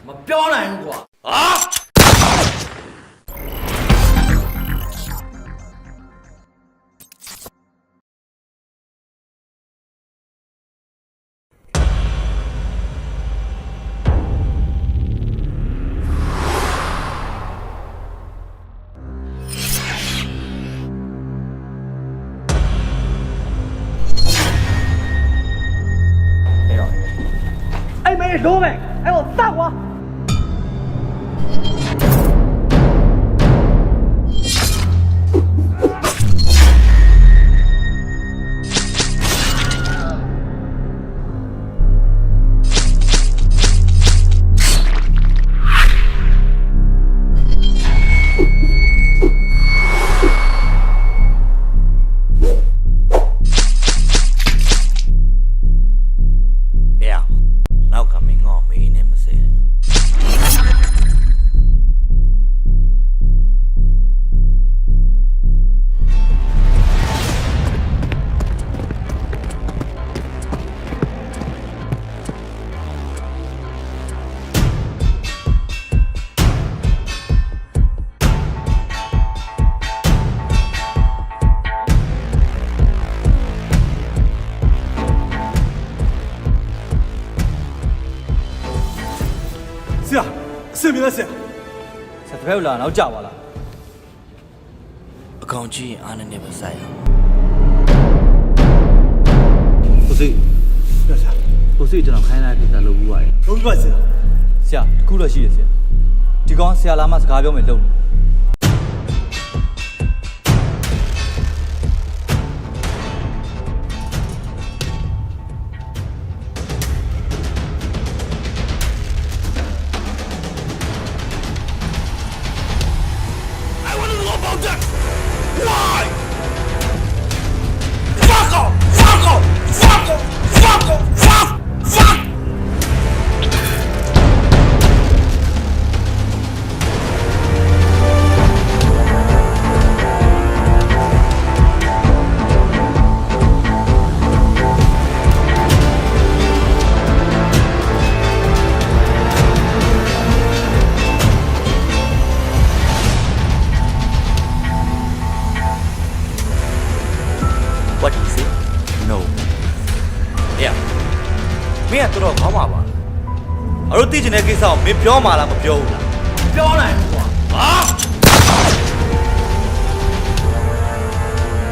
မပြောနိုင်ဘူးကွာဟာ哎，没肉没，哎我大瓜。是啊，是明的是。ဆက်ဖက်လာတော့ကြာပါလားအကောင်ကြီးအားနဲ့ပဲဆိုင်အောင်ကိုစိ要啥？ကိုစိကျွန်တော်ခိုင်းလိုက်တဲ့ကိစ္စလုပ်ပြီးပါတယ်都不是。ဆရာတခုတော့ရှိတယ်ဆရာဒီကောင်ဆရာလာမှစကားပြောမယ်လုပ်နေWhat do you say? No. Yeah. မင်းကတော့ခေါင်းပါပါ။အတို့သိချင်တဲ့ကိစ္စကိုမင်းပြောမှလားမပြောဘူးလား။ပြောနိုင်ဘူးကွာ။ဟာ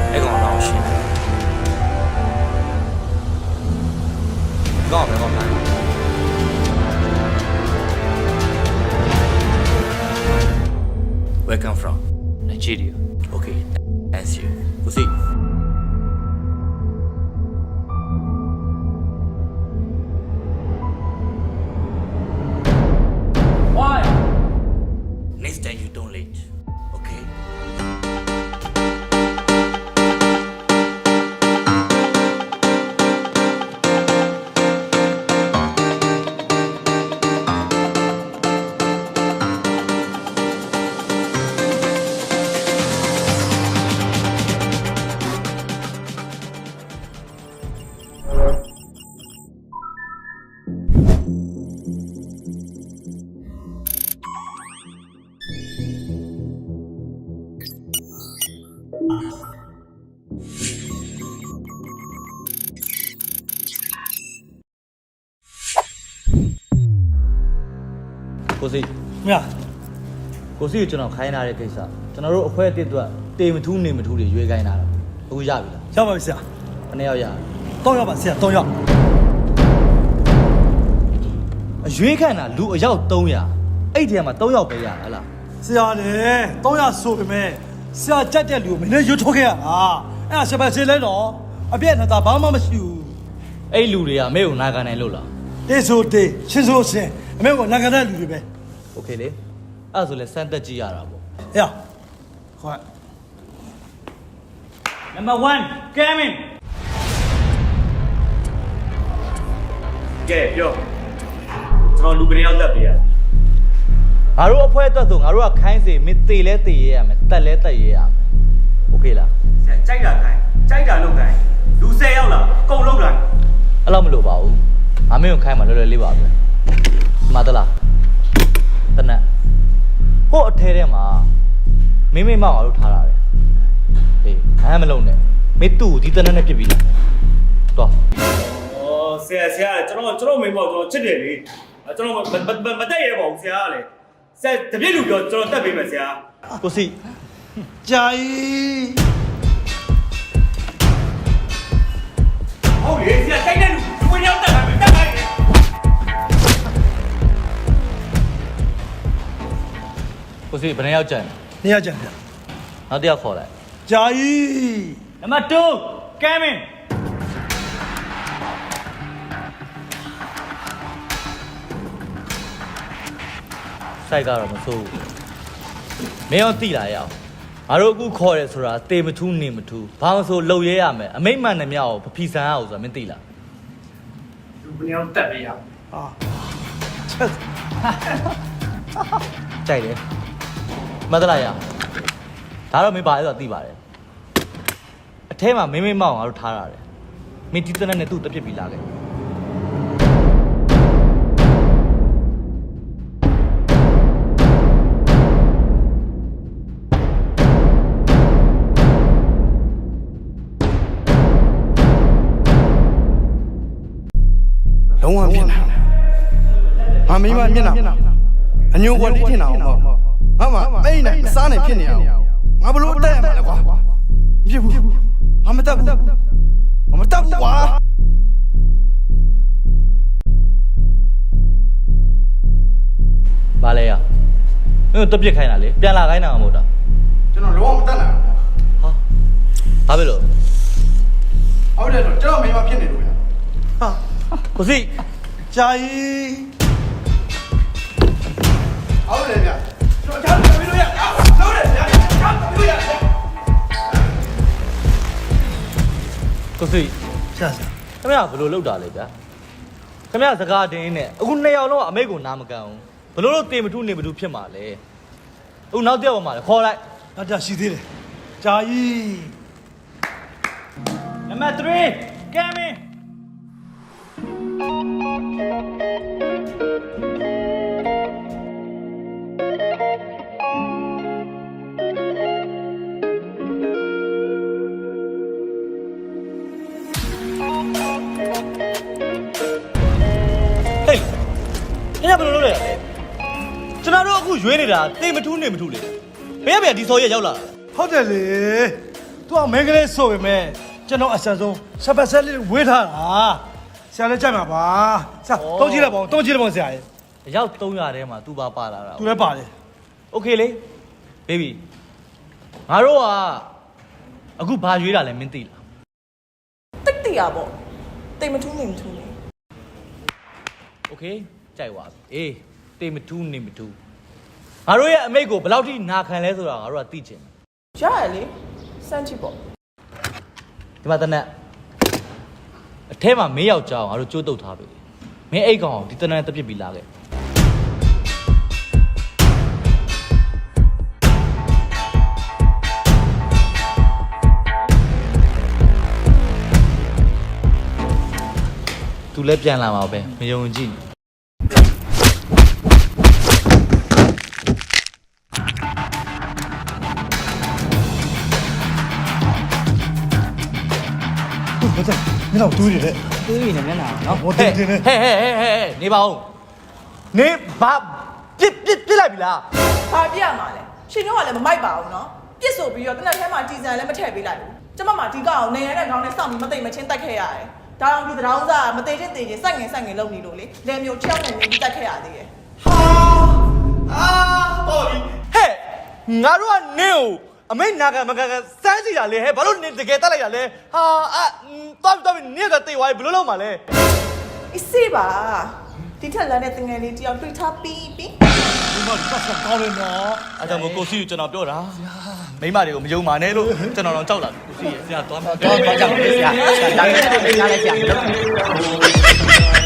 ။အဲ့ကောင်တော့ရှင်းတယ်။ကောင်းပဲကောင်းတယ်။ Where come from? Nigeria. Okay. Thanks you. We'll see. Next time you don't late, okay?ကိုစိ 咩啊？ ကိုစိကျွန်တော်ခိုင်းထားတဲ့ကိစ္စကျွန်တော်တို့အခွဲအတစ်အတွက်တေမထူးနေမထူးတွေရွေးခိုင်းတာအခုရပြီလား 要不要是啊？ ဘယ်နှစ်ယောက်ရ 都要吧是啊，都要。 အရွေးခံတာလူအယောက်300အဲ့ဒီထဲမှာ3ယောက်ပဲရဟလား 是啊嘞，都要说的没？是啊，这点路没人有错开啊！哎呀，是不是来了？啊，别他咋帮忙没修？ အဲ့လူတွေကမဲကိုနာခံနိုင်လို့လား 对说对，是说是，没我那个在路的呗。 โอเคလေအဲ့ဒါဆိုလဲစမ်းသက်ကြည့်ရတာပေါ့ 哎呀，快！ Number 1 come in ကဲပြောကျွန်တော်လူပရင်ရောက်တက်ပြီอ่ะ ငါတို့အဖွဲအတွက်ဆိုငါတို့ကခိုင်းစေမင်းတေလဲတေရရမယ်တက်လဲတက်ရရမယ်โอเคလား ဆရာကြိုက်တာခိုင်းကြိုက်တာလုပ်ခိုင်းလူ10ယောက်လားအကုန်လုပ်လိုက် အဲ့လောက်မလို့ပါဘူးငါမင်းကိုခိုင်းမှလွယ်လွယ်လေးပါပဲမှားသလား တနက်ဟို့အထဲထဲမှာမင်းမောင်အားလို့ထားရတယ်ဟေးအဲ့မလုံးနဲ့မင်းသူ့ဒီတနက်နဲ့ပြစ်ပြီးလားတော့ အော်ဆရာကျွန်တော်မိမောက်ကျွန်တော်ချစ်တယ်လေကျွန်တော်မတက်ရပါဘူးဆရာကလေဆရာတပြည့်လူပြောကျွန်တော်တက်ပေးမယ်ဆရာ ကိုစီ ဂျာကြီး ဟုတ်လေဆရာတိုက်တဲ့လူဝင်ရောက်တက်လာမယ်တက်လိုက်တယ် ကိုစီဘယ်နှယောက်ကြံ နေရကြဗျ နောက်တစ်ယောက်ခေါ်လိုက် ဂျာကြီး နံပါတ်2ကဲမင်း စိုက်ကတော့မဆိုးဘူးမင်းရောတိလာရအောင်ငါတို့အခုခေါ်တယ်ဆိုတာတေမထူးနေမထူးဘာလို့ဆိုလှုပ်ရဲရမယ်အမိတ်မှန်တဲ့မြောက်ကိုဖီဆန်ရအောင်ဆိုတာမင်းသိလား လူဝင်ရောက်တက်ပေးရ ဟာချက် ကြိုက်တယ်မတ်တလာရဒါတော့မင်းပါလဲဆိုတာသိပါတယ်အထဲမှာမင်းမောင်ငါတို့ထားရတယ်မင်းဒီတနက်နဲ့သူ့တက်ပြစ်ပြီးလာခဲ့ လုံးဝမျက်နှာငါမိမမျက်နှာအညိုကွက်လေးထင်တာအောင်ပေါ့ငါမအဲ့နဲ့စားနေဖြစ်နေအောင်ငါဘလို့တက်ရမှာလဲကွာမဖြစ်ဘူးငါမတက်ဘူးငါမတက်ဘူးကွာ ဘာလဲရမင်းတို့တက်ပြစ်ခိုင်းတာလေပြန်လာခိုင်းတာမဟုတ်တာ ကျွန်တော်လုံးဝမတက်နိုင်ဘူး ဟာဘာဖြစ်လို့ ဟုတ်တယ်တော့ကျွန်တော်မိမဖြစ်နေလို့ရ ဟာ ကိုစီ ဂျာကြီး ဟုတ်တယ်ဗျကျွန်တော်ချမ်းပြလို့ရဟုတ်တယ်ဗျချမ်းပြလို့ရ ကိုစီ ရှာရှာ ခင်ဗျာဘယ်လိုလုပ်တာလဲဗျာခင်ဗျာစကားတင်းနဲ့အခု2ယောက်လုံးကအမိတ်ကိုနားမကန်ဘူးဘယ်လိုလုပ်တေမထူးနေမထူးဖြစ်မှာလဲအခုနောက်တစ်ယောက်ပါမှာလေခေါ်လိုက် နောက်ကြရှိသေးတယ်ဂျာကြီး နံပါတ်3ကဲမင်း ဟေးညဘယ်လိုလုပ်လဲကျွန်တော်တို့အခုရွေးနေတာတေမထူးနေမထူးလေဘယ်ရပြန်ဒီစော်ရရောက်လာ ဟုတ်တယ်လေသူကမင်းကလေးဆိုပေမဲ့ကျွန်တော်အဆန်ဆုံးစပတ်ဆက်လေးဝေးထားတာဆရာလည်းကြိုက်မှာပါဆရာတုံးကြည့်လိုက်ပါဦးတုံးကြည့်လိုက်ပါဦးဆရာရဲ့ အယောက်300ထဲမှာသူပါလာတာ သူလည်းပါတယ် โอเคလေဘေဘီငါတို့ကအခုဘာရွေးတာလဲမင်းသိလား တိတ်တရပေါ့တိတ်မထူးနေမထူးနေ โอเคကြိုက်ပါအေးတေမထူးနေမထူးငါတို့ရဲ့အမိတ်ကိုဘယ်လောက်ထိနာခံလဲဆိုတာငါတို့ကသိချင်တယ် ရရလေစမ်းကြည့်ပေါ့ ဒီမှာတနက်အထဲမှာမင်းယောက်ျားအောင်ငါတို့ကြိုးတုပ်ထားပြီမင်းအိတ်ကောင်အောင်ဒီတနက်တက်ပြစ်ပြီးလာခဲ့သူလည်းပြန်လာမှာပဲမယုံကြည် သူကလည်းမင်းတော့တွေးတယ် တွေးနေမျက်နှာနော် ဟိုတင်တင်နေ ဟဲ့နေပါဦးနေဘာပြစ်လိုက်ပြီလား ဘာပြရမှာလဲရှင်တို့ကလည်းမမိုက်ပါဘူးနော်ပြစ်ဆိုပြီးတော့တနက်ထဲမှာတီစံလည်းမထည့်ပေးလိုက်ဘူးကျမမှဒီကောင်နေရတဲ့ခေါင်းနဲ့စောင့်ပြီးမသိမချင်းတက်ခဲ့ရတယ်ဒါအောင်ဒီတောင်စားမသိချင်းသိချင်းစိုက်ငင်လုံနေလို့လေလယ်မျိုးချောက်နေနေပြီးတက်ခဲ့ရသေးတယ် ပေါ်ပြီ ဟဲ့ငါတို့ကနေကိုအမိတ်နာခံမခံစမ်းကြည့်တာလေဟဲ့ဘာလို့နေတကယ်တက်လိုက်တာလဲဟာတော့နေကတေးဝိုင်းဘယ်လိုလုပ်မှာလဲ အစ်စေးပါဒီထက်လမ်းတဲ့တငယ်လေးတယောက်တွေ့ထားပြီး ဒီမှာပတ်ဆက်ကောင်းတယ်နော် အဲ့ကြောင့်မို့ကိုစီကိုကျွန်တော်ပြောတာမိမတွေကိုမယုံပါနဲ့လို့ကျွန်တော်တော့ကြောက်လာတယ်ကိုစီရဲ့ဆရာသွားမှာ တော့ကြောက်တယ်ဆရာဒါလည်းဆရာမလုပ်ဘူး